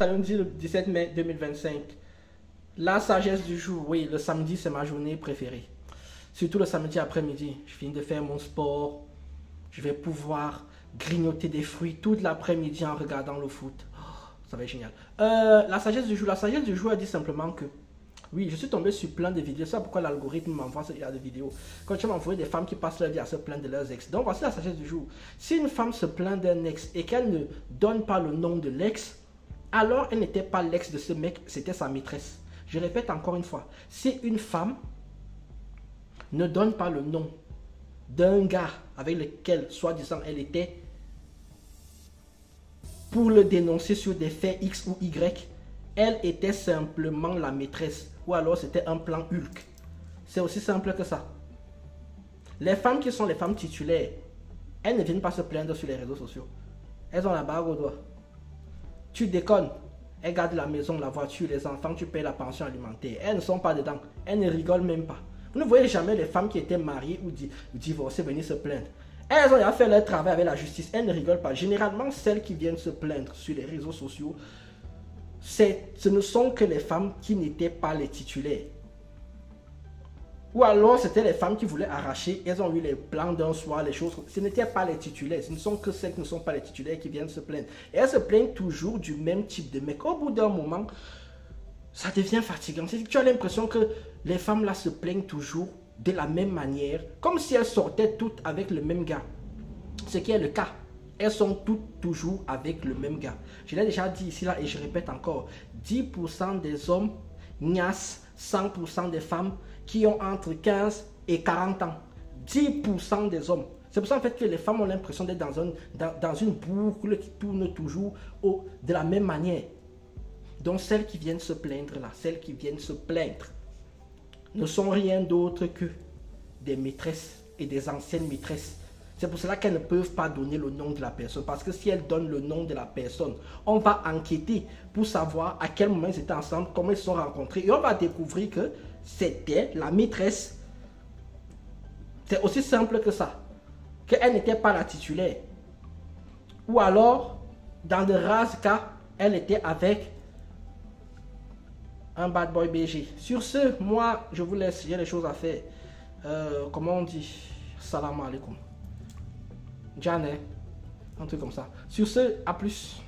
Samedi le 17 mai 2025. La sagesse du jour. Oui, le samedi, c'est ma journée préférée. Surtout le samedi après-midi. Je finis de faire mon sport. Je vais pouvoir grignoter des fruits toute l'après-midi en regardant le foot. Oh, ça va être génial. La sagesse du jour. La sagesse du jour, elle dit simplement que oui, je suis tombé sur plein de vidéos. C'est pourquoi l'algorithme m'envoie ce genre de vidéos. Quand tu m'envoies des femmes qui passent leur vie à se plaindre de leurs ex. Donc voici la sagesse du jour. Si une femme se plaint d'un ex et qu'elle ne donne pas le nom de l'ex, alors elle n'était pas l'ex de ce mec, c'était sa maîtresse. Je répète encore une fois. Si une femme ne donne pas le nom d'un gars avec lequel, soi-disant, elle était pour le dénoncer sur des faits X ou Y, elle était simplement la maîtresse. Ou alors c'était un plan Hulk. C'est aussi simple que ça. Les femmes qui sont les femmes titulaires, elles ne viennent pas se plaindre sur les réseaux sociaux. Elles ont la bague au doigt. Tu déconnes. Elles gardent la maison, la voiture, les enfants, tu payes la pension alimentaire. Elles ne sont pas dedans. Elles ne rigolent même pas. Vous ne voyez jamais les femmes qui étaient mariées ou divorcées venir se plaindre. Elles ont déjà fait leur travail avec la justice. Elles ne rigolent pas. Généralement, celles qui viennent se plaindre sur les réseaux sociaux, ce ne sont que les femmes qui n'étaient pas les titulaires. Ou alors, c'était les femmes qui voulaient arracher. Elles ont eu les plans d'un soir, les choses. Ce n'étaient pas les titulaires. Ce ne sont que celles qui ne sont pas les titulaires qui viennent se plaindre. Et elles se plaignent toujours du même type de mec. Au bout d'un moment, ça devient fatigant. Tu as l'impression que les femmes là se plaignent toujours de la même manière. Comme si elles sortaient toutes avec le même gars. Ce qui est le cas. Elles sont toutes toujours avec le même gars. Je l'ai déjà dit ici là et je répète encore. 10% des hommes gnassent 100% des femmes qui ont entre 15 et 40 ans. 10% des hommes. C'est pour ça en fait que les femmes ont l'impression d'être dans une boucle qui tourne toujours de la même manière. Donc celles qui viennent se plaindre là, celles qui viennent se plaindre, ne sont rien d'autre que des maîtresses et des anciennes maîtresses. C'est pour cela qu'elles ne peuvent pas donner le nom de la personne. Parce que si elles donnent le nom de la personne, on va enquêter pour savoir à quel moment ils étaient ensemble, comment ils se sont rencontrés. Et on va découvrir que c'était la maîtresse. C'est aussi simple que ça. Qu'elle n'était pas la titulaire. Ou alors, dans de rares cas, elle était avec un bad boy BG. Sur ce, moi, je vous laisse. J'ai des choses à faire. Comment on dit? Salam alaikum. Janet, un truc comme ça. Sur ce, à plus.